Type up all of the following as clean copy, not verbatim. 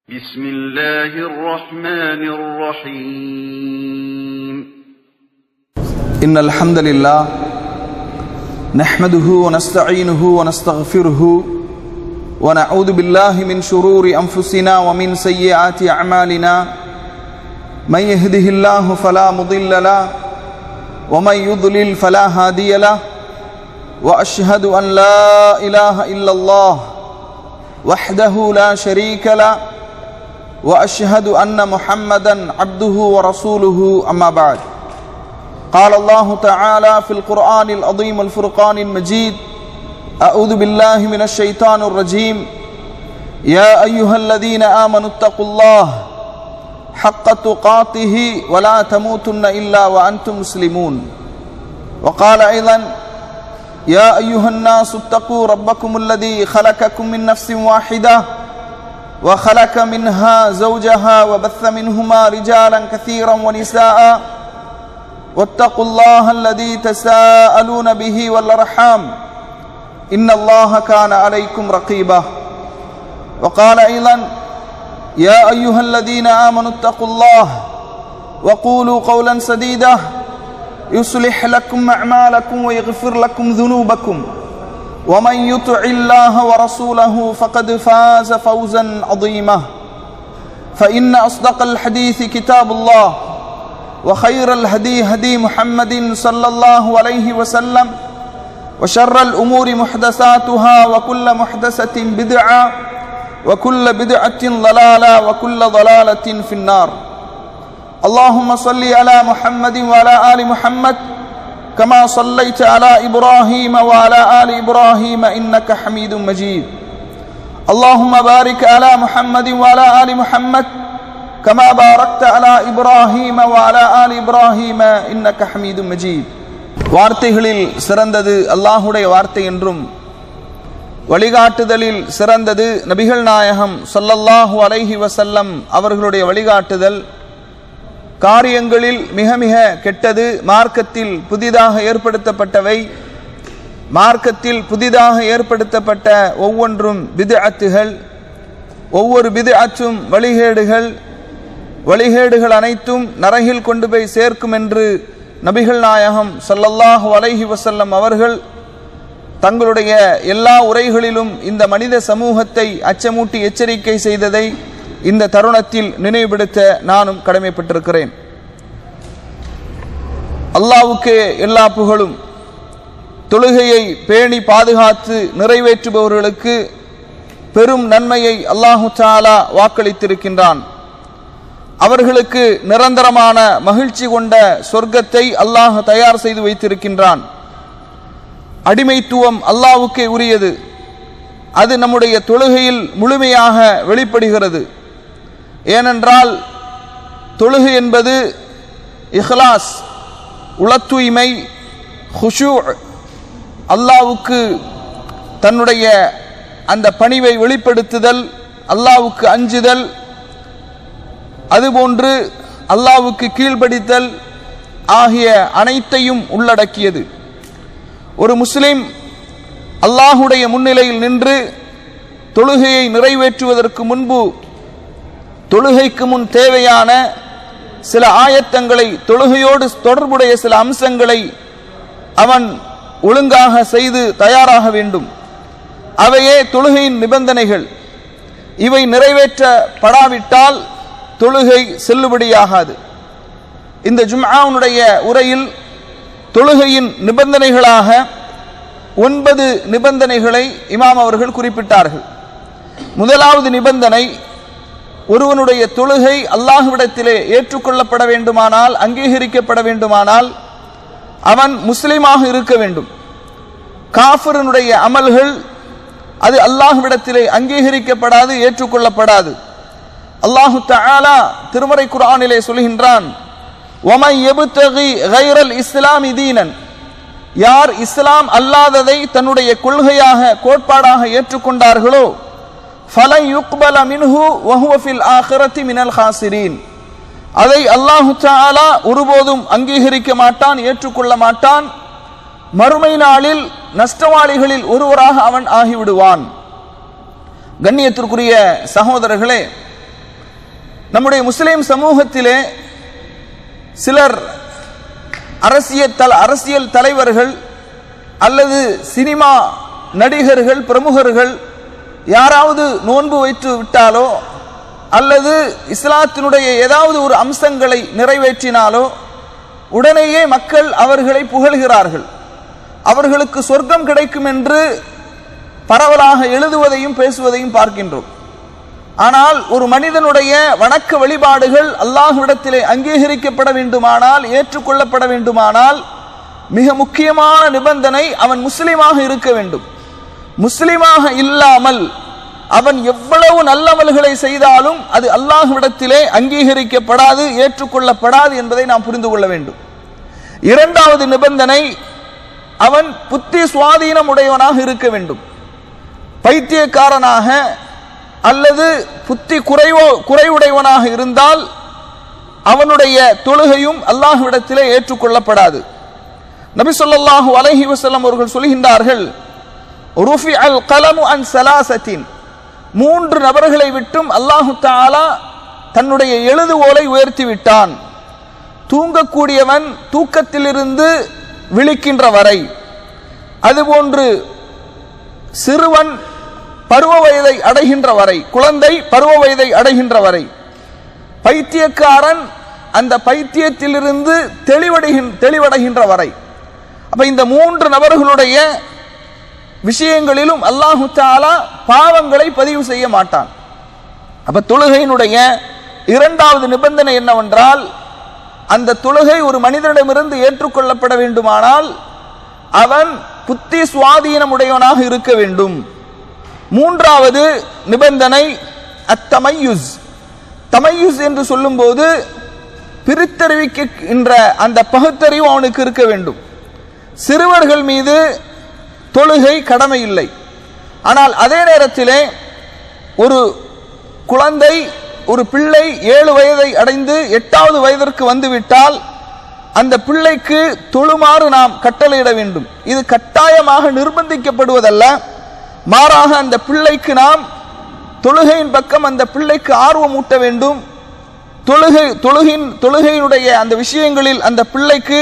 بسم الله الرحمن الرحيم إن الحمد لله نحمده ونستعينه ونستغفره ونعوذ بالله من شرور أنفسنا ومن سيئات أعمالنا من يهده الله فلا مضل له ومن يضلل فلا هادي له وأشهد أن لا إله إلا الله وحده لا شريك له وأشهد أن محمدا عبده ورسوله أما بعد قال الله تعالى في القرآن العظيم الفرقان المجيد أعوذ بالله من الشيطان الرجيم يا أيها الذين آمنوا اتقوا الله حق تقاته ولا تموتن إلا وأنتم مسلمون وقال أيضا يا أيها الناس اتقوا ربكم الذي خلقكم من نفس واحدة وخلق منها زوجها وبث منهما رجالا كثيرا ونساء واتقوا الله الذي تساءلون به والأرحام إن الله كان عليكم رقيبا وقال أيضا يا أيها الذين آمنوا اتقوا الله وقولوا قولا سديدا يصلح لكم أعمالكم ويغفر لكم ذنوبكم ومن يطع الله ورسوله فقد فاز فوزا عظيما فإن أصدق الحديث كتاب الله وخير الهدي هدي محمد صلى الله عليه وسلم وشر الأمور محدثاتها وكل محدثة بدعة وكل بدعة ضلالة وكل ضلالة في النار اللهم صل على محمد وعلى آل محمد كما صليت على إبراهيم وعلى آل إبراهيم إنك حميد مجيد اللهم بارك على محمد وعلى آل محمد كما باركت على إبراهيم وعلى آل إبراهيم إنك حميد مجيد வார்த்தைகளில் சிறந்தது அல்லாஹ்வுடைய வார்த்தை என்றும் வழிகாட்டுதலில் சிறந்தது நபிகள் நாயகம் ஸல்லல்லாஹு அலைஹி வஸல்லம் அவர்களுடைய வழிகாட்டுதல் காரியங்களில் மிக மிக கெட்டது மார்க்கத்தில் புதிதாக ஏற்படுத்தப்பட்டவை மார்க்கத்தில் புதிதாக ஏற்படுத்தப்பட்ட ஒவ்வொன்றும் பித்அத்துகள் ஒவ்வொரு பித்அத்தும் வழிகேடுகள் அனைத்தும் நரகில் கொண்டு போய் சேர்க்கும் என்று நபிகள் நாயகம் ஸல்லல்லாஹு அலைஹி வஸல்லம் அவர்கள் தங்களுடைய எல்லா உரைகளிலும் இந்த மனித சமூகத்தை அச்சமூட்டி எச்சரிக்கை செய்ததை இந்த தருணத்தில் நினைவுபடுத்த நானும் கடமைப்பட்டிருக்கிறேன். அல்லாஹ்வுக்கே எல்லா புகழும். தொழுகையை பேணி பாதுகாத்து நிறைவேற்றுபவர்களுக்கு பெரும் நன்மையை அல்லாஹு தஆலா வாக்களித்திருக்கின்றான். அவர்களுக்கு நிரந்தரமான மகிழ்ச்சி கொண்ட சொர்க்கத்தை அல்லாஹ் தயார் செய்து வைத்திருக்கின்றான். அடிமைத்துவம் அல்லாஹ்வுக்கே உரியது. அது நம்முடைய தொழுகையில் முழுமையாக வெளிப்படுகிறது. ஏனென்றால் தொழுகை என்பது இஹ்லாஸ், உளத்தூய்மை, ஹுஷூ, அல்லாஹ்வுக்கு தன்னுடைய அந்த பணிவை வெளிப்படுத்துதல், அல்லாஹ்வுக்கு அஞ்சுதல், அதுபோன்று அல்லாஹ்வுக்கு கீழ்ப்படித்தல் ஆகிய அனைத்தையும் உள்ளடக்கியது. ஒரு முஸ்லிம் அல்லாஹ்வுடைய முன்னிலையில் நின்று தொழுகையை நிறைவேற்றுவதற்கு முன்பு தொழுகைக்கு முன் தேவையான சில ஆயத்தங்களை, தொழுகையோடு தொடர்புடைய சில அம்சங்களை அவன் ஒழுங்காக செய்து தயாராக வேண்டும். அவையே தொழுகையின் நிபந்தனைகள். இவை நிறைவேற்றப்படாவிட்டால் தொழுகை செல்லுபடியாகாது. இந்த ஜும்ஆவுடைய உரையில் தொழுகையின் நிபந்தனைகளாக 9 நிபந்தனைகளை இமாம் அவர்கள் குறிப்பிட்டார்கள். முதலாவது நிபந்தனை, ஒருவனுடைய தொழுகை அல்லாஹ்விடத்திலே ஏற்றுக்கொள்ளப்பட வேண்டுமானால், அங்கீகரிக்கப்பட வேண்டுமானால் அவன் முஸ்லிமாக இருக்க வேண்டும். காஃபிருடைய அமல்கள் அது அல்லாஹ்விடத்திலே அங்கீகரிக்கப்படாது, ஏற்றுக்கொள்ளப்படாது. அல்லாஹு தஆலா திருமறை குர்ஆனிலே சொல்கின்றான், وَمَنْ يَبْتَغِي غَيْرَ الْإِسْلَامِ دِينًا, யார் இஸ்லாம் அல்லாததை தன்னுடைய கொள்கையாக கோட்பாடாக ஏற்றுக்கொண்டார்களோ فَلَنْ يُقْبَلَ مِنْهُ وَهُوَ فِي الْآخِرَةِ مِنَ الْخَاسِرِينَ, அதை அல்லாஹு தஆலா ஒருபோதும் அங்கீகரிக்க மாட்டான், ஏற்றுக்கொள்ள மாட்டான். மறுமை நாளில் நஷ்டவாளிகளில் ஒருவராக அவன் ஆகிவிடுவான். கண்ணியத்திற்குரிய சகோதரர்களே, நம்முடைய முஸ்லிம் சமூகத்திலே சிலர் அரசியல் தலைவர்கள் அல்லது சினிமா நடிகர்கள், பிரமுகர்கள் யாராவது நோன்பு வைத்து விட்டாலோ அல்லது இஸ்லாத்தினுடைய ஏதாவது ஒரு அம்சங்களை நிறைவேற்றினாலோ உடனேயே மக்கள் அவர்களை புகழ்கிறார்கள். அவர்களுக்கு சொர்க்கம் கிடைக்கும் என்று பரவலாக எழுதுவதையும் பேசுவதையும் பார்க்கின்றோம். ஆனால் ஒரு மனிதனுடைய வணக்க வழிபாடுகள் அல்லாஹ்விடத்திலே அங்கீகரிக்கப்பட வேண்டுமானால், ஏற்றுக்கொள்ளப்பட வேண்டுமானால் மிக முக்கியமான நிபந்தனை அவன் முஸ்லிமாக இருக்க வேண்டும். முஸ்லிமாக இல்லாமல் அவன் எவ்வளவு நல்லமல்களை செய்தாலும் அது அல்லாஹ்விடத்திலே அங்கீகரிக்கப்படாது, ஏற்றுக்கொள்ளப்படாது என்பதை நாம் புரிந்து கொள்ள வேண்டும். இரண்டாவது நிபந்தனை, அவன் புத்தி சுவாதீனம் உடையவனாக இருக்க வேண்டும். பைத்தியக்காரனாக அல்லது புத்தி குறைவுடையவனாக இருந்தால் அவனுடைய தொழுகையும் அல்லாஹ்விடத்திலே ஏற்றுக்கொள்ளப்படாது. நபி ஸல்லல்லாஹு அலைஹி வஸல்லம் அவர்கள் சொல்கின்றார்கள், ருஃபிஅல் கலமு அன் ஸலாஸத்தின், 3 நபர்களை விட்டும் அல்லாஹு தஆலா தன்னுடைய எழுதுகோலை உயர்த்தி விட்டான். தூங்கக்கூடியவன் தூக்கத்திலிருந்து விழிக்கின்ற வரை, அதுபோன்று சிறுவன் பருவ வயதை அடைகின்ற வரை, குழந்தை பருவ வயதை அடைகின்ற வரை, பைத்தியக்காரன் அந்த பைத்தியத்திலிருந்து தெளிவடைகின்ற வரை. அப்ப இந்த 3 நபர்களுடைய விஷயங்களிலும் அல்லாஹு தஆலா பாவங்களை பதிவு செய்ய மாட்டான். அப்ப தொழுகையினுடைய இரண்டாவது நிபந்தனை என்னவென்றால், அந்த தொழுகை ஒரு மனிதனிடமிருந்து ஏற்றுக்கொள்ளப்பட வேண்டுமானால் அவன் புத்தி சுவாதீனம் உடையவனாக இருக்க வேண்டும். மூன்றாவது நிபந்தனை அத்தமையுஸ். தமையுஸ் என்று சொல்லும் போது பிரித்தறிவிக்கின்ற அந்த பகுத்தறிவு அவனுக்கு இருக்க வேண்டும். சிறுவர்கள் மீது தொழுகை கடமை இல்லை. ஆனால் அதே நேரத்திலே ஒரு குழந்தை, ஒரு பிள்ளை 7 வயதை அடைந்து 8வது வயதிற்கு வந்துவிட்டால் அந்த பிள்ளைக்கு தொழுமாறு நாம் கட்டளையிட வேண்டும். இது கட்டாயமாக நிர்பந்திக்கப்படுவதல்ல, மாறாக அந்த பிள்ளைக்கு நாம் தொழுகையின் பக்கம் அந்த பிள்ளைக்கு ஆர்வம் ஊட்ட வேண்டும். தொழுகையினுடைய அந்த விஷயங்களில் அந்த பிள்ளைக்கு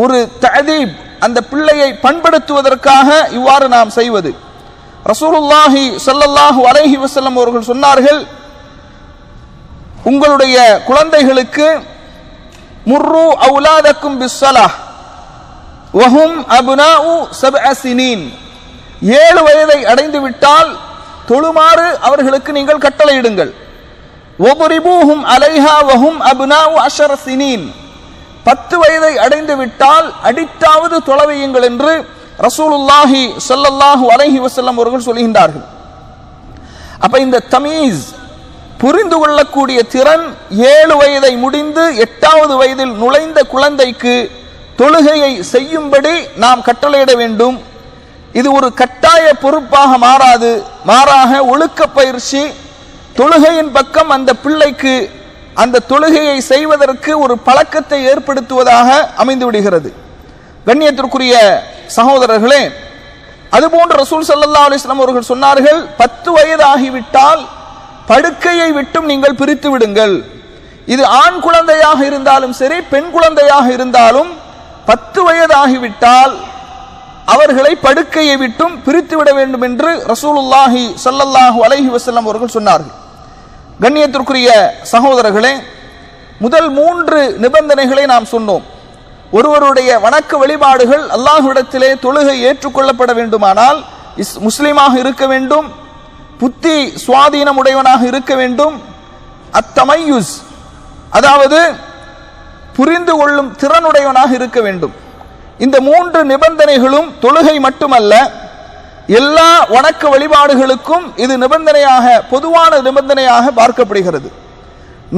ஒரு தஅதீப், அந்த பிள்ளையை பண்படுத்துவதற்காக இவ்வாறு நாம் செய்வது. ரசூலுல்லாஹி ஸல்லல்லாஹு அலைஹி வஸல்லம் அவர்கள் சொன்னார்கள், உங்களுடைய குழந்தைகளுக்கு முர்ரு அவுலாதக்கும் பிஸ்ஸலாஹ் வஹும் அப்னாஉ 7 சினீன், 7 வயதை அடைந்து விட்டால் தொழுமாறு அவர்களுக்கு நீங்கள் கட்டளையிடுங்கள். வபரிபூஹும் அலைஹா வஹும் அப்னாஉ 10 சினீன், 10 வயதை அடைந்து விட்டால் அடித்தாவது தொழவையுங்கள் என்று ரசூலுல்லாஹி ஸல்லல்லாஹு அலைஹி வஸல்லம் அவர்கள் சொல்கின்றார்கள். அப்ப இந்த தமீஸ், புரிந்து கொள்ளக்கூடிய திறன் 7 வயதை முடிந்து 8வது வயதில் நுழைந்த குழந்தைக்கு தொழுகையை செய்யும்படி நாம் கட்டளையிட வேண்டும். இது ஒரு கட்டாய பொறுப்பாக மாறாது, மாறாக ஒழுக்க பயிற்சி, தொழுகையின் பக்கம் அந்த பிள்ளைக்கு அந்த தொழுகையை செய்வதற்கு ஒரு பழக்கத்தை ஏற்படுத்துவதாக அமைந்து விடுகிறது. கண்ணியத்திற்குரிய சகோதரர்களே, அதுபோன்று ரசூல் ஸல்லல்லாஹு அலைஹி வஸல்லம் அவர்கள் சொன்னார்கள், 10 வயது ஆகிவிட்டால் படுக்கையை விட்டும் நீங்கள் பிரித்து விடுங்கள். இது ஆண் குழந்தையாக இருந்தாலும் சரி, பெண் குழந்தையாக இருந்தாலும் 10 வயது ஆகிவிட்டால் அவர்களை படுக்கையை விட்டும் பிரித்துவிட வேண்டும் என்று ரசூலுல்லாஹி ஸல்லல்லாஹு அலைஹி வஸல்லம் அவர்கள் சொன்னார்கள். கண்ணியத்திற்குரிய சகோதரர்களே, முதல் 3 நிபந்தனைகளை நாம் சொன்னோம். ஒருவருடைய வணக்க வழிபாடுகள் அல்லாஹ்விடத்திலே தொழுகை ஏற்றுக்கொள்ளப்பட வேண்டுமானால் முஸ்லிமாக இருக்க வேண்டும், புத்தி சுவாதீனம் உடையவனாக இருக்க வேண்டும், அத்தமையுஸ் அதாவது புரிந்து கொள்ளும் திறனுடையவனாக இருக்க வேண்டும். இந்த 3 நிபந்தனைகளும் தொழுகை மட்டுமல்ல, எல்லா வணக்க வழிபாடுகளுக்கும் இது நிபந்தனையாக, பொதுவான நிபந்தனையாக பார்க்கப்படுகிறது.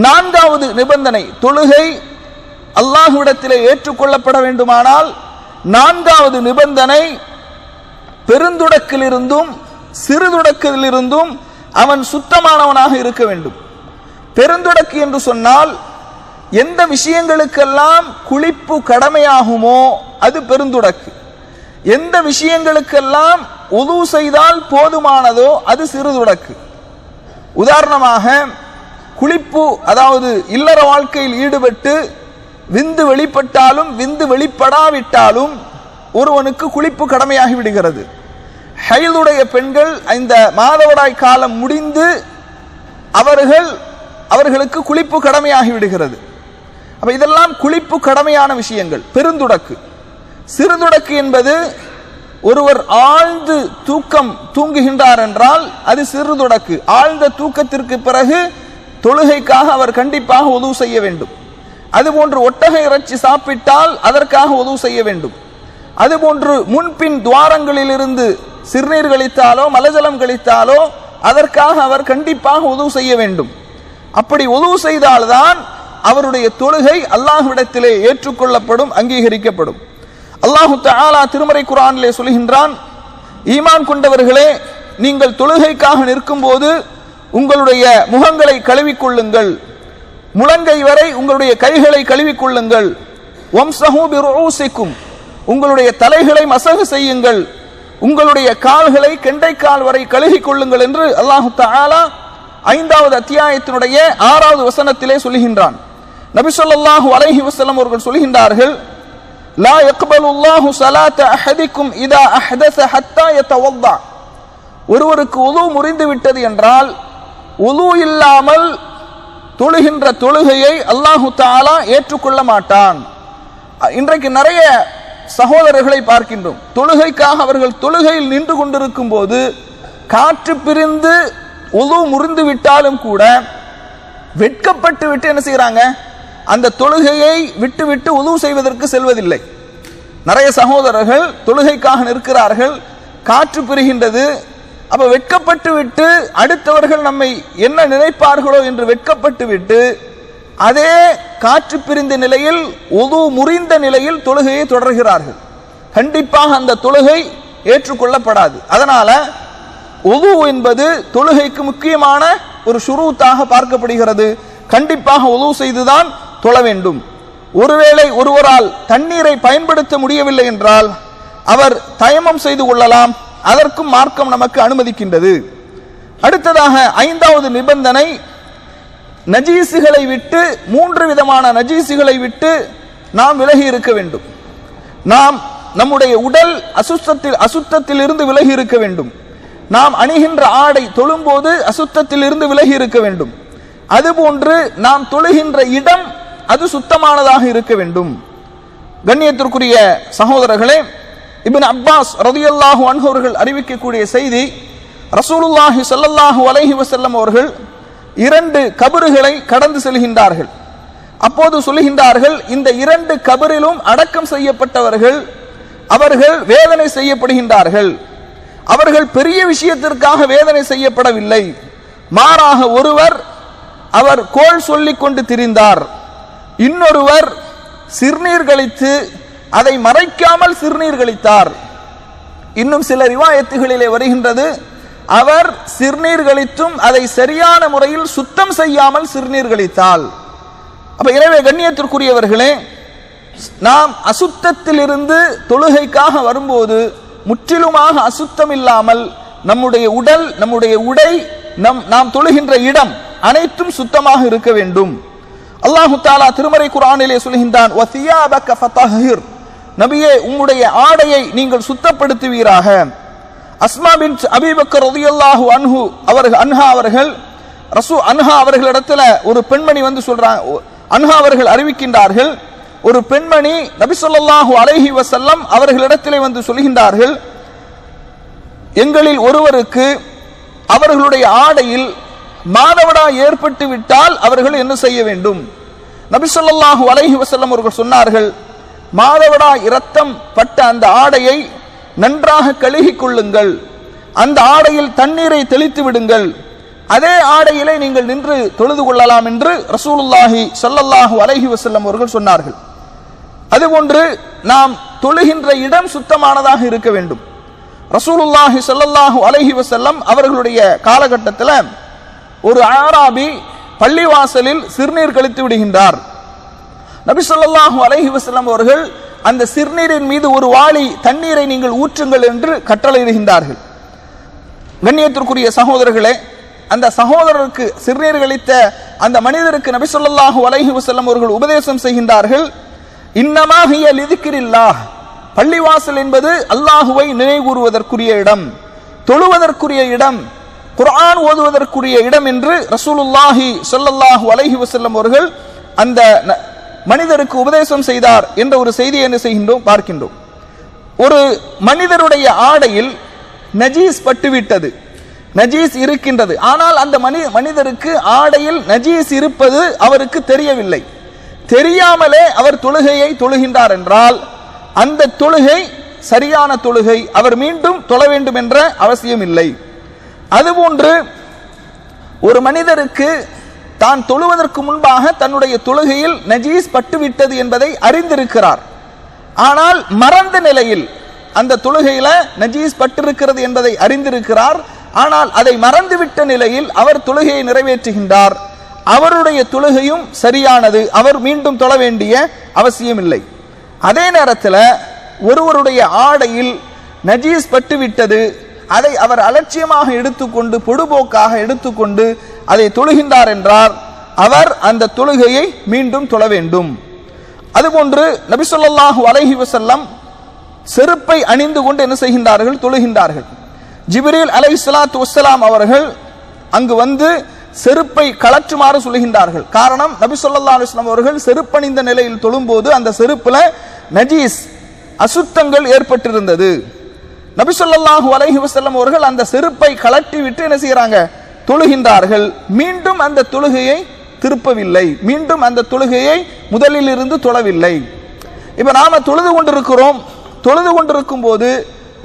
4வது நிபந்தனை, தொழுகை அல்லாஹ்விடத்திலே ஏற்றுக்கொள்ளப்பட வேண்டுமானால் 4வது நிபந்தனை, பெருந்துடக்கிலிருந்தும் சிறுதுடக்கிலிருந்தும் அவன் சுத்தமானவனாக இருக்க வேண்டும். பெருந்துடக்கு என்று சொன்னால் எந்த விஷயங்களுக்கெல்லாம் குளிப்பு கடமையாகுமோ அது பெருந்துடக்கு, எந்த விஷயங்களுக்கெல்லாம் உது செய்தால் போதுமானதோ அது சிறுதுடக்கு. உதாரணமாக குளிப்பு, அதாவது இல்லற வாழ்க்கையில் ஈடுபட்டு விந்து வெளிப்பட்டாலும் விந்து வெளிப்படாவிட்டாலும் ஒருவனுக்கு குளிப்பு கடமையாகி விடுகிறது. ஹைதுடைய பெண்கள் இந்த மாதவிடாய் காலம் முடிந்து அவர்களுக்கு குளிப்பு கடமையாகி விடுகிறது. அப்ப இதெல்லாம் குளிப்பு கடமையான விஷயங்கள். பெருந்துடக்கு, சிறுதுடக்கு என்பது ஒருவர் ஆழ்ந்து தூங்குகின்றார் என்றால் அது சிறுதுடக்கு. ஆழ்ந்த தூக்கத்திற்கு பிறகு தொழுகைக்காக அவர் கண்டிப்பாக உது செய்ய வேண்டும். அதுபோன்று ஒட்டகை இறைச்சி சாப்பிட்டால் அதற்காக உது செய்ய வேண்டும். அதுபோன்று முன்பின் துவாரங்களில் இருந்து சிறுநீர் கழித்தாலோ மலஜலம் கழித்தாலோ அதற்காக அவர் கண்டிப்பாக உது செய்ய வேண்டும். அப்படி உது செய்தால்தான் அவருடைய தொழுகை அல்லாஹ்விடத்திலே ஏற்றுக்கொள்ளப்படும், அங்கீகரிக்கப்படும். அல்லாஹு தஆலா திருமறை குர்ஆனிலே சொல்கின்றான், ஈமான் கொண்டவர்களே, நீங்கள் தொழுகைக்காக நிற்கும் போது உங்களுடைய முகங்களை கழுவிக்கொள்ளுங்கள், முழங்கை வரை உங்களுடைய கைகளை கழுவிக்கொள்ளுங்கள், வம்சஹு பிருஊசிக்கும், உங்களுடைய தலைகளை மசகு செய்யுங்கள், உங்களுடைய கால்களை கெண்டைக்கால் வரை கழுவிக் கொள்ளுங்கள் என்று அல்லாஹு தஆலா 5வது அத்தியாயத்தினுடைய 6வது வசனத்திலே சொல்கின்றான். நபி ஸல்லல்லாஹு அலைஹி வஸல்லம் அவர்கள் சொல்கின்றார்கள், லா யக்பலுல்லாஹு ஸலாத அஹதிக்கும் இதா அஹ்தஸ ஹத்தா யதவல்லா. ஒருவருக்கு உது முறிந்து விட்டது என்றால் உது இல்லாமல் தொழுகின்ற தொழுகையை அல்லாஹு தஆலா ஏற்றுக்கொள்ள மாட்டான். இன்றைக்கு நிறைய சகோதரர்களை பார்க்கின்றோம், தொழுகைக்காக அவர்கள் தொழுகையில் நின்று கொண்டிருக்கும் போது காற்று பிரிந்து உது முறிந்து விட்டாலும் கூட வெட்கப்பட்டு விட்டு என்ன செய்யறாங்க, அந்த தொழுகையை விட்டு விட்டு உது செய்வதற்கு செல்வதில்லை. நிறைய சகோதரர்கள் தொழுகைக்காக நிற்கிறார்கள், காற்று பிரிகின்றது, அப்ப வெட்கப்பட்டு விட்டு அடுத்தவர்கள் நம்மை என்ன நினைப்பார்களோ என்று வெட்கப்பட்டு விட்டு அதே காற்று பிரிந்த நிலையில் உது முறிந்த நிலையில் தொழுகையை தொடர்கிறார்கள். கண்டிப்பாக அந்த தொழுகை ஏற்றுக்கொள்ளப்படாது. அதனால உது என்பது தொழுகைக்கு முக்கியமான ஒரு ஷுரூத்தாக பார்க்கப்படுகிறது. கண்டிப்பாக உது செய்துதான் தொழ வேண்டும். ஒருவேளை ஒருவரால் தண்ணீரை பயன்படுத்த முடியவில்லை என்றால் அவர் தயமம் செய்து கொள்ளலாம், அதற்கும் மார்க்கம் நமக்கு அனுமதிக்கின்றது. அடுத்ததாக 5வது நிபந்தனை, நஜீசுகளை விட்டு 3 விதமான நஜீசுகளை விட்டு நாம் விலகி இருக்க வேண்டும். நாம் நம்முடைய உடல் அசுத்தத்தில் இருந்து விலகி இருக்க வேண்டும். நாம் அணிகின்ற ஆடை தொழும்போது அசுத்தத்தில் இருந்து விலகி இருக்க வேண்டும். அதுபோன்று நாம் தொழுகின்ற இடம் அது சுத்தமானதாக இருக்க வேண்டும். கண்ணியத்திற்குரிய சகோதரர்களே, இப்னு அப்பாஸ் ரலியல்லாஹு அன்ஹு அவர்கள் அறிவிக்கக்கூடிய செய்தி, ரசூலுல்லாஹி ஸல்லல்லாஹு அலைஹி வஸல்லம் அவர்கள் 2 கபறுகளை கடந்து செல்கின்றார்கள். அப்போது சொல்கின்றார்கள், இந்த 2 கபரிலும் அடக்கம் செய்யப்பட்டவர்கள் அவர்கள் வேதனை செய்யப்படுகின்றார்கள். அவர்கள் பெரிய விஷயத்திற்காக வேதனை செய்யப்படவில்லை, மாறாக ஒருவர் அவர் கோள் சொல்லிக் கொண்டு திரிந்தார், இன்னொருவர் சிறுநீர் கழித்து அதை மறைக்காமல் சிறுநீர் கழித்தார். இன்னும் சில ரிவாயத்துகளிலே வருகின்றது, அவர் சிறுநீர் கழித்தும் அதை சரியான முறையில் சுத்தம் செய்யாமல் சிறுநீர் கழித்தால். அப்ப எனவே கண்ணியத்திற்குரியவர்களே, நாம் அசுத்தத்தில் இருந்து தொழுகைக்காக வரும்போது முற்றிலுமாக அசுத்தம் இல்லாமல் நம்முடைய உடல், நம்முடைய உடை, நாம் தொழுகின்ற இடம் அனைத்தும் சுத்தமாக இருக்க வேண்டும். அல்லாஹு தஆலா திருமறை குர்ஆனிலே சொல்கின்றான், வஸியாபக ஃபதஹிர், நபியே உம்முடைய ஆடையை நீங்கள் சுத்தப்படுத்துவீராக. அஸ்மா பின்த் அபீ பக்கர் ரலியல்லாஹு அன்ஹு அன்ஹா அவர்களிடத்துல ஒரு பெண்மணி வந்து சொல்றாங்க, அன்ஹா அவர்கள் அறிவிக்கின்றார்கள், ஒரு பெண்மணி நபி ஸல்லல்லாஹு அலைஹி வஸல்லம் அவர்களிடத்திலே வந்து சொல்கின்றார்கள், எங்களில் ஒருவருக்கு அவர்களுடைய ஆடையில் மாதவிடாய் ஏற்பட்டு விட்டால் அவர்கள் என்ன செய்ய வேண்டும்? நபி ஸல்லல்லாஹு அலைஹி வஸல்லம் அவர்கள் சொன்னார்கள், மாதவிடாய் இரத்தம் பட்ட அந்த ஆடையை நன்றாக கழுகிக் கொள்ளுங்கள், அந்த ஆடையில் தண்ணீரை தெளித்து விடுங்கள், அதே ஆடையிலே நீங்கள் நின்று தொழுது கொள்ளலாம் என்று ரசூலுல்லாஹி ஸல்லல்லாஹு அலைஹி வஸல்லம் அவர்கள் சொன்னார்கள். அதுபோன்று நாம் தொழுகின்ற இடம் சுத்தமானதாக இருக்க வேண்டும். ரசூலுல்லாஹி ஸல்லல்லாஹு அலைஹி வஸல்லம் அவர்களுடைய காலகட்டத்தில் ஒரு ஆராபி பள்ளிவாசலில் சிறுநீர் கழித்து விடுகின்றார். நபி ஸல்லல்லாஹு அலைஹி வஸல்லம் அவர்கள் அந்த சிறுநீரின் மீது ஒரு வாளி தண்ணீரை நீங்கள் ஊற்றுங்கள் என்று கட்டளையிடுகின்றார்கள். கண்ணியத்திற்குரிய சகோதரர்களே, அந்த சகோதரருக்கு சிறுநீர் கழித்த அந்த மனிதருக்கு நபி ஸல்லல்லாஹு அலைஹி வஸல்லம் அவர்கள் உபதேசம் செய்கின்றார்கள், இன்னமா ஹிய லிதிக்ரில்லாஹ், பள்ளிவாசல் என்பது அல்லாஹுவை நினைவுகூறுவதற்குரிய இடம், தொழுவதற்குரிய இடம், குர்ஆன் ஓதுவதற்குரிய இடம் என்று ரசூலுல்லாஹி ஸல்லல்லாஹு அலைஹி வஸல்லம் அவர்கள் அந்த மனிதருக்கு உபதேசம் செய்தார் என்ற ஒரு செய்தியை என்ன செய்கின்றோம், பார்க்கின்றோம். ஒரு மனிதருடைய ஆடையில் நஜீஸ் பட்டுவிட்டது, நஜீஸ் இருக்கின்றது. ஆனால் அந்த மனிதருக்கு ஆடையில் நஜீஸ் இருப்பது அவருக்கு தெரியவில்லை. தெரியாமலே அவர் தொழுகையை தொழுகின்றார் என்றால் அந்த தொழுகை சரியான தொழுகை, அவர் மீண்டும் தொழ வேண்டும் என்ற அவசியம் இல்லை. அதுபோன்று ஒரு மனிதருக்கு தான் தொழுவதற்கு முன்பாக தன்னுடைய தொழுகையில் நஜீஸ் பட்டுவிட்டது என்பதை அறிந்திருக்கிறார். ஆனால் மறந்த நிலையில் அந்த தொழுகையில நஜீஸ் பட்டிருக்கிறது என்பதை அறிந்திருக்கிறார். ஆனால் அதை மறந்துவிட்ட நிலையில் அவர் தொழுகையை நிறைவேற்றுகின்றார். அவருடைய தொழுகையும் சரியானது, அவர் மீண்டும் தொழ வேண்டிய அவசியம் இல்லை. அதே நேரத்தில் ஒருவருடைய ஆடையில் நஜீஸ் பட்டுவிட்டது, அதை அவர் அலட்சியமாக எடுத்துக்கொண்டு பொடுபோக்காக எடுத்துக்கொண்டு அதை தொழுகின்றார் என்றால் அவர் அந்த தொழுகையை மீண்டும் தொழ வேண்டும். அதுபோன்று நபி ஸல்லல்லாஹு அலைஹி வஸல்லம் செருப்பை அணிந்து கொண்டு என்ன செய்கின்றார்கள், தொழுகின்றார்கள். ஜிப்ரீல் அலைஹிஸ்ஸலாத்து வஸ்ஸலாம் அவர்கள் அங்கு வந்து செருப்பை கழற்றுமாறு சொல்கின்றார்கள். காரணம், நபி ஸல்லல்லாஹு அலைஹி வஸல்லம் அவர்கள் செருப்பணிந்த நிலையில் தொழும்போது அந்த செருப்புல நஜீஸ் அசுத்தங்கள் ஏற்பட்டிருந்தது. நபி ஸல்லல்லாஹு அலைஹி வஸல்லம் அவர்கள் அந்த செருப்பை கழற்றி விட்டு என்ன செய்யறாங்க, தொழுகின்றார்கள். மீண்டும் அந்த தொழுகையை திருப்பவில்லை, மீண்டும் அந்த தொழுகையை முதலில் இருந்து தொழவில்லை. இப்ப நாம தொழுது கொண்டிருக்கிறோம், தொழுது கொண்டிருக்கும் போது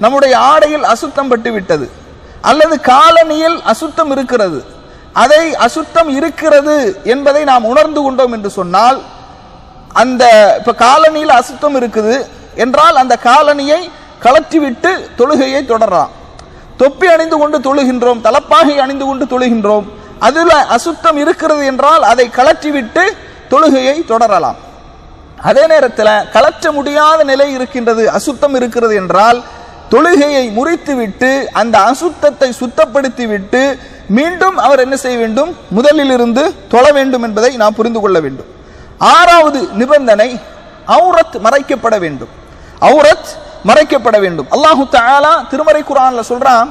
நம்முடைய ஆடையில் அசுத்தம் பட்டு விட்டது அல்லது காலணியில் அசுத்தம் இருக்கிறது, அதை அசுத்தம் இருக்கிறது என்பதை நாம் உணர்ந்து கொண்டோம் என்று சொன்னால், அந்த இப்ப காலணியில் அசுத்தம் இருக்குது என்றால் அந்த காலணியை கழற்றிவிட்டு தொழுகையை தொடரலாம். தொப்பி அணிந்து கொண்டு தொழுகின்றோம், தலப்பாகை அணிந்து கொண்டு தொழுகின்றோம், அதுல அசுத்தம் இருக்கிறது என்றால் அதை கழற்றிவிட்டு தொழுகையை தொடரலாம். அதே நேரத்தில் கழற்ற முடியாத நிலை இருக்கின்றது, அசுத்தம் இருக்கிறது என்றால் தொழுகையை முறித்துவிட்டு அந்த அசுத்தத்தை சுத்தப்படுத்தி விட்டு மீண்டும் அவர் என்ன செய்ய வேண்டும், முதலில் இருந்து தொழ வேண்டும் என்பதை நாம் புரிந்து கொள்ள வேண்டும். ஆறாவது நிபந்தனை, அவுரத் மறைக்கப்பட வேண்டும். அவுரத் மறைக்கப்பட வேண்டும். அல்லாஹு தஆலா திருமறை குர்ஆன்ல சொல்றான்,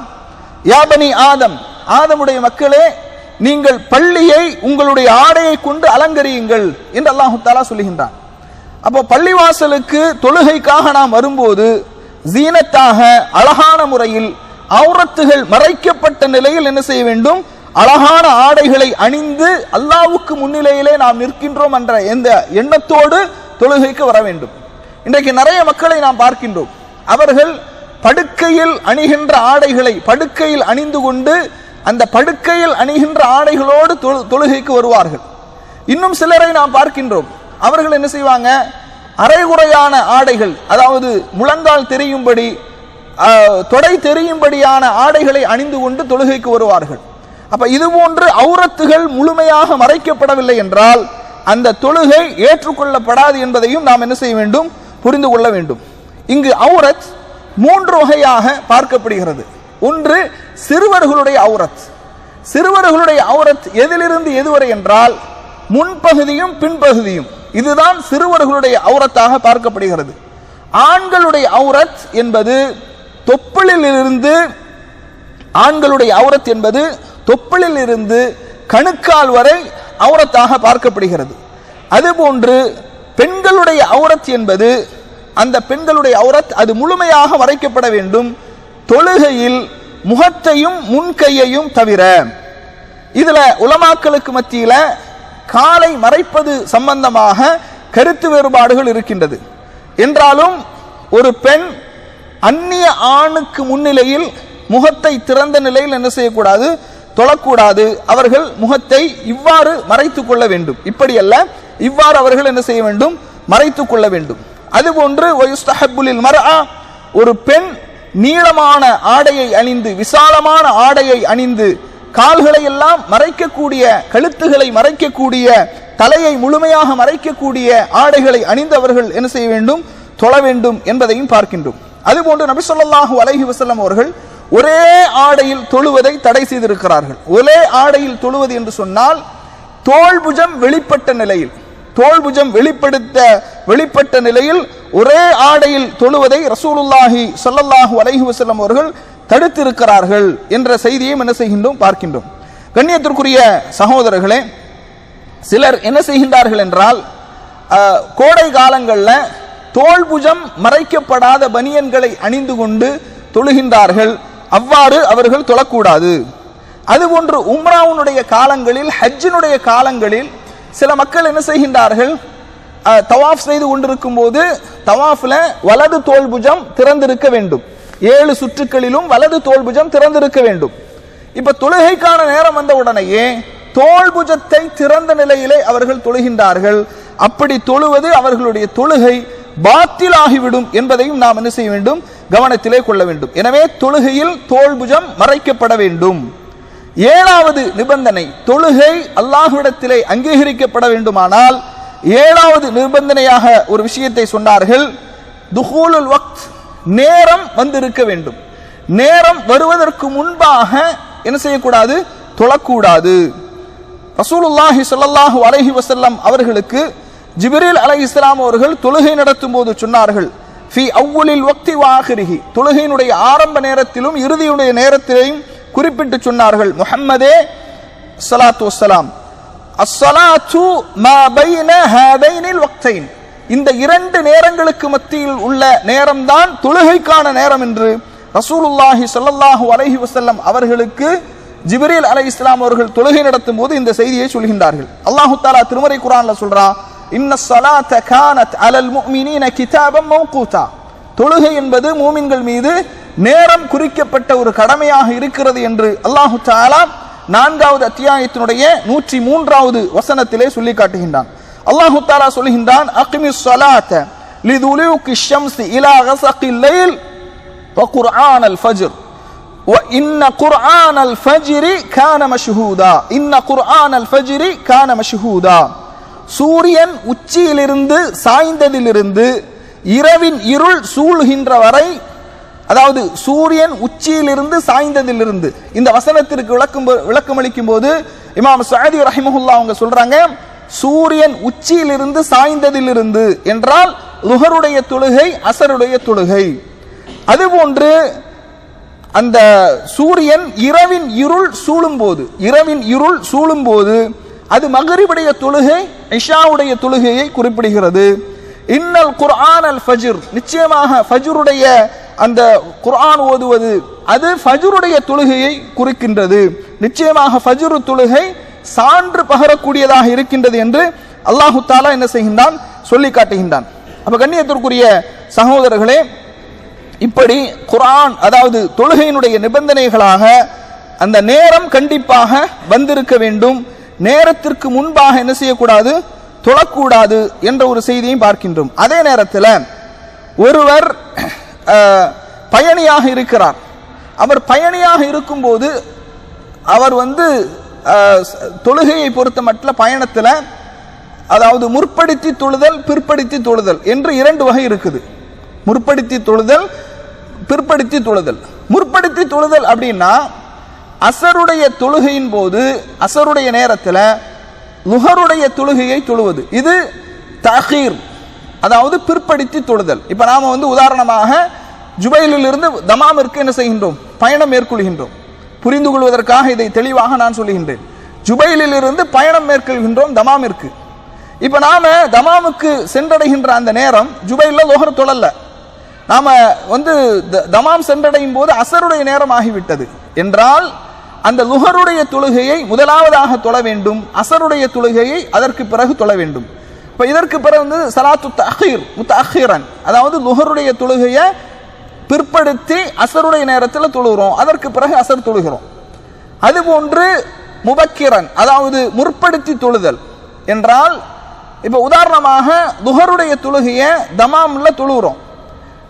யா பனி ஆதம், ஆதமுடைய மக்களே, நீங்கள் பள்ளியை உங்களுடைய ஆடையை கொண்டு அலங்கரியுங்கள் என்று அல்லாஹு தஆலா சொல்லுகின்றான். அப்போ பள்ளிவாசலுக்கு தொழுகைக்காக நாம் வரும்போது ஜீனத்தாக அழகான முறையில் அவுரத்துகள் மறைக்கப்பட்ட நிலையில் என்ன செய்ய வேண்டும், அழகான ஆடைகளை அணிந்து அல்லாஹ்வுக்கு முன்னிலையிலே நாம் நிற்கின்றோம் என்ற எந்த எண்ணத்தோடு தொழுகைக்கு வர வேண்டும். இன்றைக்கு நிறைய மக்களை நாம் பார்க்கின்றோம், அவர்கள் படுக்கையில் அணிகின்ற ஆடைகளை படுக்கையில் அணிந்து கொண்டு அந்த படுக்கையில் அணிகின்ற ஆடைகளோடு தொழுகைக்கு வருவார்கள். இன்னும் சிலரை நாம் பார்க்கின்றோம், அவர்கள் என்ன செய்வாங்க, அரைகுறையான ஆடைகள், அதாவது முழங்கால் தெரியும்படி தொடை தெரியும்படியான ஆடைகளை அணிந்து கொண்டு தொழுகைக்கு வருவார்கள். அப்ப இது போன்று அவுரத்துகள் முழுமையாக மறைக்கப்படவில்லை என்றால் அந்த தொழுகை ஏற்றுக்கொள்ளப்படாது என்பதையும் நாம் என்ன செய்ய வேண்டும், புரிந்து கொள்ள வேண்டும். இங்கு அவுரத் மூன்று வகையாக பார்க்கப்படுகிறது. ஒன்று சிறுவர்களுடைய அவுரத். சிறுவர்களுடைய அவுரத் எதிலிருந்து எதுவரை என்றால் முன்பகுதியும் பின்பகுதியும், இதுதான் சிறுவர்களுடைய அவுரத்தாக பார்க்கப்படுகிறது. ஆண்களுடைய அவுரத் என்பது தொப்புளிலிருந்து, ஆண்களுடைய அவுரத் என்பது தொப்புளிலிருந்து கணுக்கால் வரை அவுரத்தாக பார்க்கப்படுகிறது. அதுபோன்று பெண்களுடைய அவுரத் என்பது, அந்த பெண்களுடைய அவுரத் அது முழுமையாக மறைக்கப்பட வேண்டும், தொழுகையில் முகத்தையும் முன்கையையும் தவிர. இதுல உலமாக்களுக்கு மத்தியில காலை மறைப்பது சம்பந்தமாக கருத்து வேறுபாடுகள் இருக்கின்றது. என்றாலும் ஒரு பெண் அந்நிய ஆணுக்கு முன்னிலையில் முகத்தை திறந்த நிலையில் என்ன செய்யக்கூடாது, தொழக்கூடாது. அவர்கள் முகத்தை இவ்வாறு மறைத்துக் கொள்ள வேண்டும். இப்படி அல்ல, இவ்வாறு அவர்கள் என்ன செய்ய வேண்டும், மறைத்துக் கொள்ள வேண்டும். அதுபோன்று வயுஸ்தஹப்புலில் மர்ஆ, ஒரு பெண் நீளமான ஆடையை அணிந்து, விசாலமான ஆடையை அணிந்து, கால்களை எல்லாம் மறைக்கக்கூடிய, கழுத்துகளை மறைக்கக்கூடிய, தலையை முழுமையாக மறைக்கக்கூடிய ஆடைகளை அணிந்தவர்கள் என்ன செய்ய வேண்டும், தொழ வேண்டும் என்பதையும் பார்க்கின்றோம். அதுபோன்று நபி ஸல்லல்லாஹு அலைஹி வஸல்லம் அவர்கள் ஒரே ஆடையில் தொழுவதை தடை செய்திருக்கிறார்கள். ஒரே ஆடையில் தொழுவது என்று சொன்னால் தோள்புஜம் வெளிப்பட்ட நிலையில், தோள்புஜம் வெளிப்பட்ட நிலையில் ஒரே ஆடையில் தொழுவதை ரசூலுல்லாஹி ஸல்லல்லாஹு அலைஹி வஸல்லம் அவர்கள் தடுத்திருக்கிறார்கள் என்ற செய்தியை என்ன செய்கின்றோம், பார்க்கின்றோம். கண்ணியத்திற்குரிய சகோதரர்களே, சிலர் என்ன செய்கின்றார்கள் என்றால், கோடை காலங்களில் தோள்புஜம் மறைக்கப்படாத பனியன்களை அணிந்து கொண்டு தொழுகின்றார்கள். அவ்வாறு அவர்கள் தொழக்கூடாது. அதுபோன்று உம்ராவுடைய காலங்களில், ஹஜ்ஜினுடைய காலங்களில் சில மக்கள் என்ன செய்கின்றார்கள், தவாஃப் செய்து கொண்டிருக்கும் போது தவாஃபில் வலது தோள்புஜம் திறந்திருக்க வேண்டும். 7 சுற்றுக்களிலும் வலது தோள்புஜம் திறந்திருக்க வேண்டும். இப்ப தொழுகைக்கான நேரம் வந்த உடனேயே தோள்புஜத்தை திறந்த நிலையிலே அவர்கள் தொழுகின்றார்கள். அப்படி தொழுவது அவர்களுடைய தொழுகை பாத்திலாகிவிடும் என்பதையும் நாம் என்ன செய்ய வேண்டும், கவனத்திலே கொள்ள வேண்டும். எனவே தொழுகையில் தோள்புஜம் மறைக்கப்பட வேண்டும். 7வது நிபந்தனை, தொழுகை அல்லாஹ்விடத்திலே அங்கீகரிக்கப்பட வேண்டுமானால் 7வது நிபந்தனையாக ஒரு விஷயத்தை சொன்னார்கள். துஹூலுல் வக்த், நேரம் வந்திருக்க வேண்டும். நேரம் வருவதற்கு முன்பாக என்ன செய்யக்கூடாது, தொழக்கூடாது. ரசூலுல்லாஹி ஸல்லல்லாஹு அலைஹி வஸல்லம் அவர்களுக்கு ஜிப்ரீல் அலைஹிஸ்ஸலாம் அவர்கள் தொழுகை நடத்தும் போது சொன்னார்கள், ஃபி அவ்வலில் வக்தி வ ஆகிரிஹி, தொழுகையினுடைய ஆரம்ப நேரத்திலும் இறுதியுடைய நேரத்திலையும் குறிப்பிட்டு சொன்னார்கள், முஹம்மதே ஸலாத்து வஸ்ஸலாம், அஸ்ஸலாத்து மா பைன ஹாதைனில் வக்தைன், இந்த 2 நேரங்களுக்கு மத்தியில் உள்ள நேரம்தான் தொழுகைக்கான நேரம் என்று ரசூலுல்லாஹி ஸல்லல்லாஹு அலைஹி வஸல்லம் அவர்களுக்கு ஜிப்ரீல் அலைஹிஸ்ஸலாம் அவர்கள் தொழுகை நடத்தும் போது இந்த செய்தியை சொல்கின்றார்கள். அல்லாஹ் தஆலா திருமறை குர்ஆன்ல சொல்றான், இன்னஸ் ஸலாத கானத் அலல் முஃமினீன கிதாபம் மௌகூதா, தொழுகை என்பது மூமின்கள் மீது நேரம் குறிக்கப்பட்ட ஒரு கடமையாக இருக்கிறது என்று அல்லாஹ் தஆலா 4வது அத்தியாயத்தினுடைய 103வது வசனத்திலே சொல்லி காட்டுகின்றான். அல்லாஹ் தஆலா சொல்கின்றான், அக்மிஸ் ஸலாத லிதுலூகிஷ் ஷம்ஸி இலா கஸகில் லைல் வ குர்ஆனல் ஃபஜ்ர் வ இன்ன குர்ஆனல் ஃபஜ்ரி கான மஷ்ஹூதா, இன்ன குர்ஆனல் ஃபஜ்ரி கான மஷ்ஹூதா, சூரியன் உச்சியிலிருந்து சாய்ந்ததிலிருந்து இரவின் இருள் சூழ்கின்ற வரை, அதாவது சூரியன் உச்சியிலிருந்து சாய்ந்ததிலிருந்து, இந்த வசனத்திற்கு விளக்கமளிக்கும் போது இமாம் சஅதி ரஹிமஹுல்லாஹ் அவங்க சொல்றாங்க, சூரியன் உச்சியிலிருந்து சாய்ந்ததிலிருந்து என்றால் லுஹருடைய தொழுகை, அஸருடைய தொழுகை. அதுபோன்று அந்த சூரியன் இரவின் இருள் சூழும் போது அது மக்ரிபுடைய தொழுகை, இஷாவுடைய தொழுகையை குறிப்பிடுகிறது. இன்னல் குர்ஆனல் ஃபஜ்ர், நிச்சயமாக ஃபஜ்ருடைய அந்த குர்ஆன் ஓதுவது அது ஃபஜ்ருடைய தொழுகையை குறிக்கின்றது. நிச்சயமாக ஃபஜ்ரு தொழுகை சான்று பகரக்கூடியதாக இருக்கின்றது என்று அல்லாஹு தஆலா என்ன செய்கின்றான், சொல்லி காட்டுகின்றான். அப்ப கண்ணியத்திற்குரிய சகோதரர்களே, இப்படி குர்ஆன், அதாவது தொழுகையினுடைய நிபந்தனைகளாக அந்த நேரம் கண்டிப்பாக வந்திருக்க வேண்டும். நேரத்திற்கு முன்பாக என்ன செய்யக்கூடாது, தொழக்கூடாது என்ற ஒரு செய்தியை பார்க்கின்றோம். அதே நேரத்தில் ஒருவர் பயணியாக இருக்கிறார். அவர் பயணியாக இருக்கும்போது அவர் தொழுகையை பொறுத்த மட்டும் பயணத்தில், அதாவது முற்படுத்தி தொழுதல், பிற்படுத்தி தொழுதல் என்று 2 வகை இருக்குது. முற்படுத்தி தொழுதல், பிற்படுத்தி தொழுதல். முற்படுத்தி தொழுதல் அப்படின்னா அஸருடைய தொழுகையின் போது, அஸருடைய நேரத்தில் லுஹருடைய தொழுகையை தொழுவது, இது தஅகீர், அதாவது பிற்படுத்தி தொழுதல். இப்ப நாம உதாரணமாக ஜுபைலில் இருந்து தமாமிற்கு என்ன செய்கின்றோம், பயணம் மேற்கொள்கின்றோம். புரிந்து கொள்வதற்காக இதை தெளிவாக நான் சொல்லுகின்றேன். ஜுபைலில் இருந்து பயணம் மேற்கொள்கின்றோம் தமாமிற்கு. இப்ப நாம தமாமுக்கு சென்றடைகின்ற அந்த நேரம் ஜுபைல்ல லுஹர் தொழல, நாம தமாம் சென்றடையும் போது அஸருடைய நேரம் ஆகிவிட்டது என்றால் அந்த லுஹருடைய தொழுகையை முதலாவதாக தொழ வேண்டும், அஸருடைய தொழுகையை அதற்கு பிறகு தொழ வேண்டும். இப்ப இதற்கு பிறகு ஸலாத்து தஅகீர் முத்தஅகிரன், அதாவது லுஹருடைய தொழுகையை பிற்படுத்தி அஸருடைய நேரத்தில் தொழுகிறோம், அதற்கு பிறகு அஸர் தொழுகிறோம். அதுபோன்று முபக்கிரன், அதாவது முற்படுத்தி தொழுதல் என்றால், இப்ப உதாரணமாக லுஹருடைய தொழுகையை தமாம்ல தொழுகிறோம்,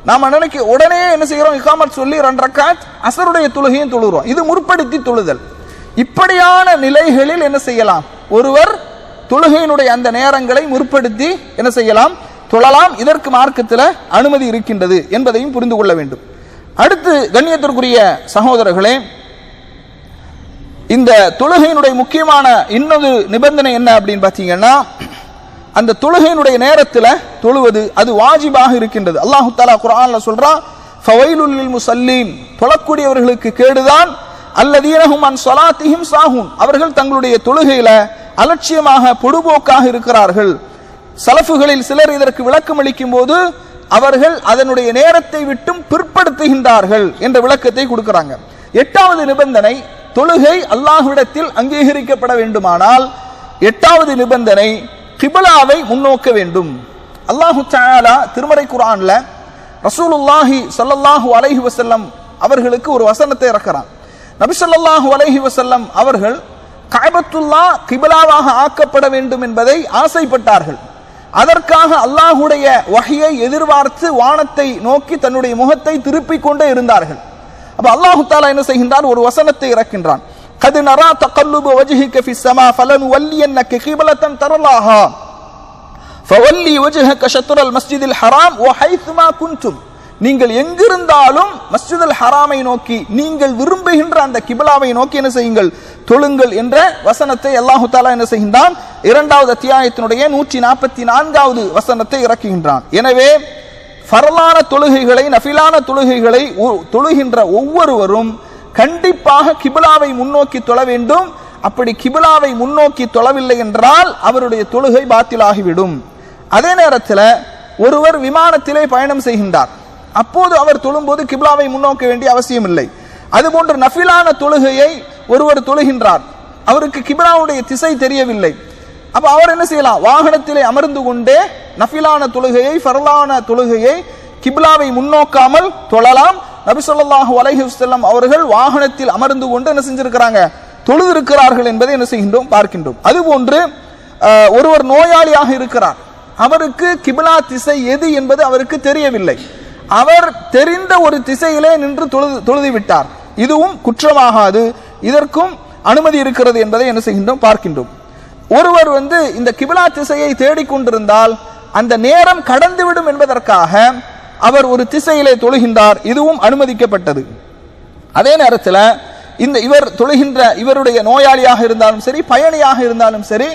நாம உடனே என்ன செய்கிறோம், இகாமத் சொல்லி 2 ரக்காத் அஸருடைய தொழுகையும் தொழுகிறோம். இது முற்படுத்தி தொழுதல். இப்படியான நிலைகளில் என்ன செய்யலாம், ஒருவர் தொழுகையினுடைய அந்த நேரங்களை முற்படுத்தி என்ன செய்யலாம், தொழலாம். இதற்கு மார்க்கத்தில் அனுமதி இருக்கின்றது என்பதையும் புரிந்து கொள்ள வேண்டும். அடுத்து கண்ணியத்திற்குரிய சகோதரர்களே, இந்த தொழுகையினுடைய முக்கியமான இன்னொரு நிபந்தனை என்ன அப்படின்னு பார்த்தீங்கன்னா, அந்த தொழுகையினுடைய நேரத்தில் தொழுவது அது வாஜிபாக இருக்கின்றது. அல்லாஹு தஆலா குர்ஆன்ல சொல்றான், ஃபவைலுல் லில் முஸல்லீன், தொழக்கூடியவர்களுக்கு கேடுதான், அல்லதீனஹும் அன் ஸலாத்திஹிம் சாஹூன், அவர்கள் தங்களுடைய தொழுகையில அலட்சியமாக பொடுபோக்காக இருக்கிறார்கள். சலஃபுகளில் சிலர் இதற்கு விளக்கம் அளிக்கும் போது அவர்கள் அதனுடைய நேரத்தை விட்டும் பிற்படுத்துகின்றார்கள் என்ற விளக்கத்தை கொடுக்கிறாங்க. 8வது நிபந்தனை, தொழுகை அல்லாஹ்விடத்தில் அங்கீகரிக்கப்பட வேண்டுமானால் 8வது நிபந்தனை கிப்லாவை முன்னோக்க வேண்டும். அல்லாஹு தஆலா திருமறை குர்ஆன்ல ரசூலுல்லாஹி ஸல்லல்லாஹு அலைஹி வஸல்லம் அவர்களுக்கு ஒரு வசனத்தை இறக்குறான். நபி ஸல்லல்லாஹு அலைஹி வஸல்லம் அவர்கள் கஅபத்துல்லாஹ் கிப்லாவாக ஆக்கப்பட வேண்டும் என்பதை ஆசைப்பட்டார்கள். அதற்காக அல்லாஹ்வுடைய வஹ்யை எதிர்பார்த்து வானத்தை நோக்கி தன்னுடைய முகத்தை திருப்பிக் கொண்டே இருந்தார்கள். அப்ப அல்லாஹ் தஆலா என்ன செய்கின்றான், ஒரு வசனத்தை இறக்கின்றான். கத் நரா தகல்லுப வஜ்ஹிக ஃபிஸ் ஸமா ஃபலனுவல்லியன்னக கிப்லத்தன் தரலாஹா ஃபவல்லி வஜ்ஹக ஷத்ரல் மஸ்ஜிதில் ஹராம் வ ஹைதுமா குன்தும், நீங்கள் எங்கிருந்தாலும் மஸ்ஜிதுல் ஹராமை நோக்கி நீங்கள் விரும்புகின்ற அந்த கிப்லாவை நோக்கி என்ன செய்யுங்கள், தொழுங்கள் என்ற வசனத்தை அல்லாஹ் தஆலா என்ன செய்கின்றான், 2வது அத்தியாயத்தினுடைய 144வது வசனத்தை இறக்குகின்றான். எனவே ஃபர்லான தொழுகைகளை, நஃபிலான தொழுகைகளை தொழுகின்ற ஒவ்வொருவரும் கண்டிப்பாக கிப்லாவை முன்னோக்கி தொழ வேண்டும். அப்படி கிப்லாவை முன்னோக்கி தொழவில்லை என்றால் அவருடைய தொழுகை பாத்திலாகிவிடும். அதே நேரத்தில் ஒருவர் விமானத்திலே பயணம் செய்கின்றார், அப்போது அவர் தொழும்போது கிப்லாவை முன்னோக்க வேண்டிய அவசியம் இல்லை. அதுபோன்று நஃபிலான தொழுகையை ஒருவர் தொழுகின்றார், அவருக்கு கிப்லாவுடைய திசை தெரியவில்லை. அப்ப அவர் என்ன செய்யலாம், வாகனத்திலே அமர்ந்து கொண்டே நஃபிலான தொழுகையை, ஃபர்லான தொழுகையை கிப்லாவை முன்னோக்காமல் தொழலாம். நபி ஸல்லல்லாஹு அலைஹி வஸல்லம் அவர்கள் வாகனத்தில் அமர்ந்து கொண்டு என்ன செஞ்சிருக்கிறாங்க, தொழுதிருக்கிறார்கள் என்பதை என்ன செய்கின்றோம், பார்க்கின்றோம். அதுபோன்று ஒருவர் நோயாளியாக இருக்கிறார், அவருக்கு கிப்லா திசை எது என்பது அவருக்கு தெரியவில்லை, அவர் தெரிந்த ஒரு திசையிலே நின்று தொழுது விட்டார், இதுவும் குற்றமாகாது, இதற்கும் அனுமதி இருக்கிறது என்பதை என்ன செய்கின்றோம், பார்க்கின்றோம். ஒருவர் இந்த கிப்லா திசையை தேடிக்கொண்டிருந்தால் அந்த நேரம் கடந்துவிடும் என்பதற்காக அவர் ஒரு திசையிலே தொழுகின்றார், இதுவும் அனுமதிக்கப்பட்டது. அதே நேரத்தில் இவர் தொழுகின்ற இவருடைய நோயாளியாக இருந்தாலும் சரி, பயணியாக இருந்தாலும் சரி,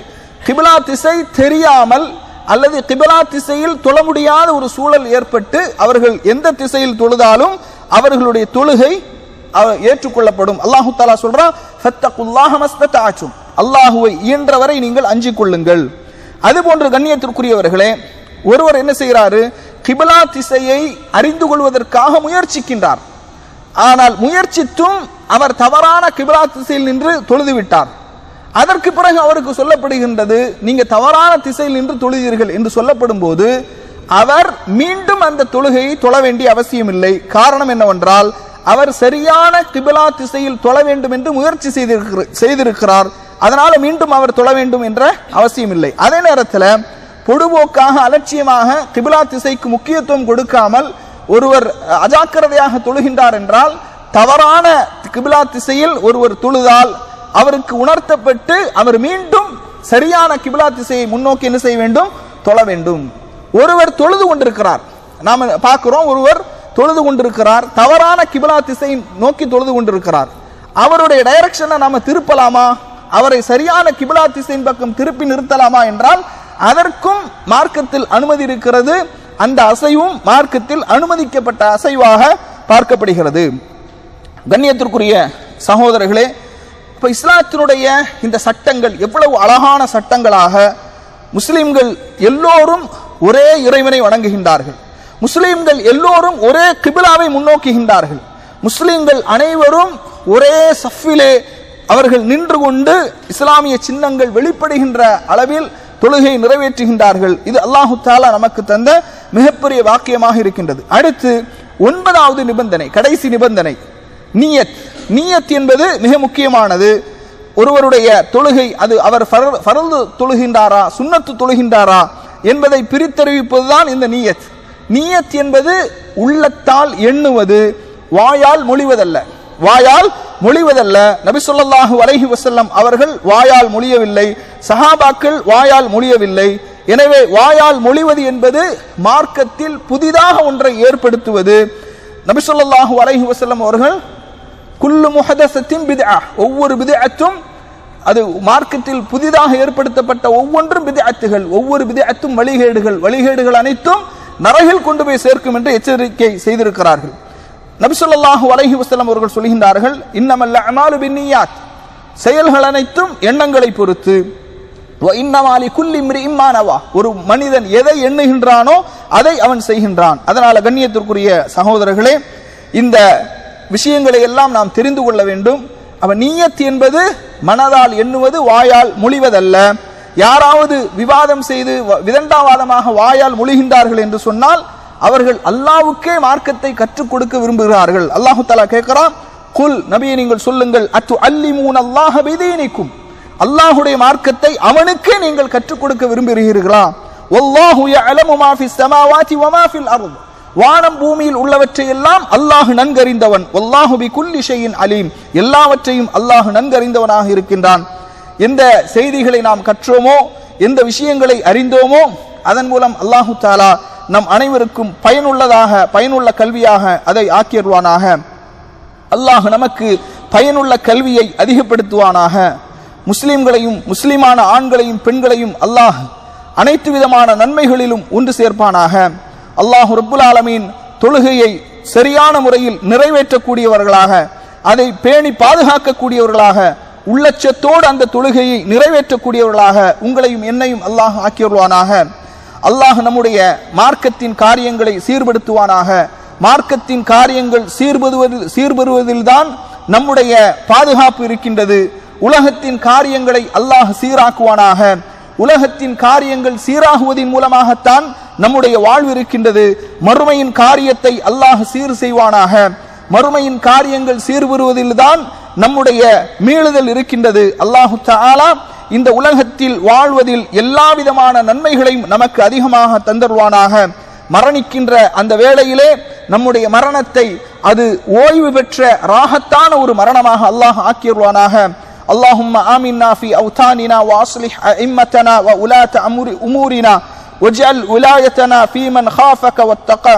கிப்லா திசை தெரியாமல் அல்லது கிப்லா திசையில் தொழ முடியாத ஒரு சூழல் ஏற்பட்டு அவர்கள் எந்த திசையில் தொழுதாலும் அவர்களுடைய தொழுகை ஏற்றுக்கொள்ளப்படும். அல்லாஹு தஆலா சொல்றான், ஃபத்தகுல்லாஹ மஸ்ததஅதும், அல்லாஹ்வை இயன்றவரை நீங்கள் அஞ்சிக் கொள்ளுங்கள். அதுபோன்று கண்ணியத்திற்குரியவர்களே, ஒருவர் என்ன செய்கிறாரு, கிப்லா திசையை அறிந்து கொள்வதற்காக முயற்சிக்கின்றார், ஆனால் முயற்சித்தும் அவர் தவறான கிப்லா திசையில் நின்று தொழுது விட்டார். அதற்கு பிறகு அவருக்கு சொல்லப்படுகின்றது, நீங்க தவறான திசையில் நின்று தொழுதீர்கள் என்று சொல்லப்படும் போது அவர் மீண்டும் அந்த தொழுகையை தொழ வேண்டிய அவசியம் இல்லை. காரணம் என்னவென்றால் அவர் சரியான கிப்லா திசையில் தொழ வேண்டும் என்று முயற்சி செய்திருக்கிறார், அதனால மீண்டும் அவர் தொழ வேண்டும் என்ற அவசியம் இல்லை. அதே நேரத்தில் பொடுபோக்காக அலட்சியமாக கிப்லா திசைக்கு முக்கியத்துவம் கொடுக்காமல் ஒருவர் அஜாக்கிரதையாக தொழுகின்றார் என்றால், தவறான கிப்லா திசையில் ஒருவர் தொழுதால் அவருக்கு உணர்த்தப்பட்டு அவர் மீண்டும் சரியான கிப்லா திசையை முன்னோக்கி என்ன செய்ய வேண்டும், தொழ வேண்டும். ஒருவர் தொழுது கொண்டிருக்கிறார், நாம பார்க்கிறோம், ஒருவர் தொழுது கொண்டிருக்கிறார், தவறான கிப்லா திசையை நோக்கி தொழுது கொண்டிருக்கிறார், அவருடைய டைரக்ஷனை நாம திருப்பலாமா, அவரை சரியான கிப்லா திசையின் பக்கம் திருப்பி நிறுத்தலாமா என்றால் அதற்கும் மார்க்கத்தில் அனுமதி இருக்கிறது. அந்த அசைவும் மார்க்கத்தில் அனுமதிக்கப்பட்ட அசைவாக பார்க்கப்படுகிறது. கண்ணியத்திற்குரிய சகோதரர்களே, இப்ப இஸ்லாத்தினுடைய இந்த சட்டங்கள் எவ்வளவு அழகான சட்டங்களாக, முஸ்லிம்கள் எல்லோரும் ஒரே இறைவனை வணங்குகின்றார்கள், முஸ்லிம்கள் எல்லோரும் ஒரே கிப்லாவை முன்னோக்குகின்றார்கள், முஸ்லிம்கள் அனைவரும் ஒரே சஃபிலே அவர்கள் நின்று கொண்டு இஸ்லாமிய சின்னங்கள் வெளிப்படுகின்ற அளவில் தொழுகை நிறைவேற்றுகின்றார்கள். இது அல்லாஹு தஆலா நமக்கு தந்த மிகப்பெரிய வாக்கியமாக இருக்கின்றது. அடுத்து 9வது நிபந்தனை, கடைசி நிபந்தனை, நியத். நியத் என்பது மிக முக்கியமானது. ஒருவருடைய தொழுகை அது அவர் ஃபர்து தொழுகின்றாரா சுன்னத்து தொழுகின்றாரா என்பதை பிரித்தறிவிப்பதுதான் இந்த நியத். நியத் என்பது உள்ளத்தால் எண்ணுவது, வாயால் மொழிவதல்ல. வாயால் மொழிவதல்ல. நபி ஸல்லல்லாஹு அலைஹி வஸல்லம் அவர்கள் வாயால் மொழியவில்லை, சஹாபாக்கள் வாயால் மொழியவில்லை. எனவே வாயால் மொழிவது என்பது மார்க்கத்தில் புதிதாக ஒன்றை ஏற்படுத்துவது. நபி ஸல்லல்லாஹு அலைஹி வஸல்லம் அவர்கள் குல்லு முஹதஸத்தின் பித்ஆ, ஒவ்வொரு பித்அத்தும் அது மார்க்கத்தில் புதிதாக ஏற்படுத்தப்பட்ட ஒவ்வொன்றும் பித்அத்துகள், ஒவ்வொரு பித்அத்தும் வழிகேடுகள் அனைத்தும் நரகில் கொண்டு போய் சேர்க்கும் என்று எச்சரிக்கை செய்திருக்கிறார்கள். நபி ஸல்லல்லாஹு அலைஹி வஸல்லம் அவர்கள் சொல்கின்றார்கள், இன்னமல் அமாலு பின்னியாத், செயல்கள் அனைத்தும் எண்ணங்களை பொறுத்து. வ இன்னமா லிகுல்லி இம்ரிஇம் மா நவா, ஒரு மனிதன் எதை எண்ணுகின்றானோ அதை அவன் செய்கின்றான். அதனால கண்ணியத்திற்குரிய சகோதரர்களே, இந்த விஷயங்களை எல்லாம் நாம் தெரிந்து கொள்ள வேண்டும். அவன் நியத் என்பது மனதால் எண்ணுவது, வாயால் மொழிவதல்ல. யாராவது விவாதம் செய்து விதண்டாவாதமாக வாயால் மொழிகின்றார்கள் என்று சொன்னால் அவர்கள் அல்லாஹ்வுக்கே மார்க்கத்தை கற்றுக் கொடுக்க விரும்புகிறார்கள். அல்லாஹ் தஆலா கேட்கிறான், குல், நபியே நீங்கள் சொல்லுங்கள், அத்து அல்லிமூன் அல்லாஹ பிதீனிக்கும், அல்லாஹ்வுடைய மார்க்கத்தை அவனுக்கே நீங்கள் கற்றுக் கொடுக்க விரும்புகிறீர்களா? வல்லாஹு யஅலமு மா ஃபிஸ் ஸமாவாதி வ மா ஃபில் அர்த், வானம் பூமியில் உள்ளவற்றை எல்லாம் அல்லாஹ் நன்கறிந்தவன். வல்லாஹு பிகுல்லி ஷைஇன் அலீம், எல்லாவற்றையும் அல்லாஹ் நன்கறிந்தவனாக இருக்கின்றான். எந்த செய்திகளை நாம் கற்றோமோ, எந்த விஷயங்களை அறிந்தோமோ, அதன் மூலம் அல்லாஹு தஆலா நம் அனைவருக்கும் பயனுள்ள கல்வியாக அதை ஆக்கிடுவானாக. அல்லாஹ் நமக்கு பயனுள்ள கல்வியை அதிகப்படுத்துவானாக. முஸ்லிம்களையும் முஸ்லிமான ஆண்களையும் பெண்களையும் அல்லாஹ் அனைத்து விதமான நன்மைகளிலும் ஒன்று சேர்ப்பானாக. அல்லாஹ் ரப்புல் ஆலமீன் தொழுகையை சரியான முறையில் நிறைவேற்றக்கூடியவர்களாக, அதை பேணி பாதுகாக்கக்கூடியவர்களாக, உள்ளச்சத்தோடு அந்த தொழுகையை நிறைவேற்றக்கூடியவர்களாக உங்களையும் என்னையும் அல்லாஹ் ஆக்கிடுவானாக. அல்லாஹ் நம்முடைய மார்க்கத்தின் காரியங்களை சீர்படுத்துவானாக. மார்க்கத்தின் காரியங்கள் சீர்பெறுவதில் தான் நம்முடைய பாதுகாப்பு இருக்கின்றது. உலகத்தின் காரியங்களை அல்லாஹ் சீராக்குவானாக. உலகத்தின் காரியங்கள் சீராகுவதன் மூலமாகத்தான் நம்முடைய வாழ்வு இருக்கின்றது. மறுமையின் காரியத்தை அல்லாஹ் சீர் செய்வானாக. மறுமையின் காரியங்கள் சீர்பெறுவதில் தான் நம்முடைய மீளுதல் இருக்கின்றது. அல்லாஹு தஆலா இந்த உலகத்தில் வாழ்வதில் எல்லா விதமான நன்மைகளையும் நமக்கு அதிகமாக தந்தருவானாக. மரணிக்கின்ற அந்த வேளையிலே நம்முடைய மரணத்தை அது ஓய்வு பெற்ற ராகத்தான ஒரு மரணமாக அல்லாஹ் ஆக்கிடுவானாக. اللهم آمنا في أوطاننا وأصلح أئمتنا وولاة أمورنا واجعل ولايتنا في من خافك واتقى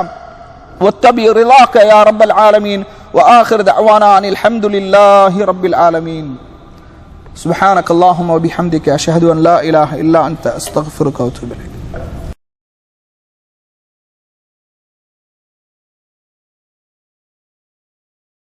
واتبع رضاك يا رب العالمين. وآخر دعوانا أن الحمد لله رب العالمين. سبحانك اللهم وبحمدك أشهد أن لا إله إلا أنت أستغفرك وأتوب إليك.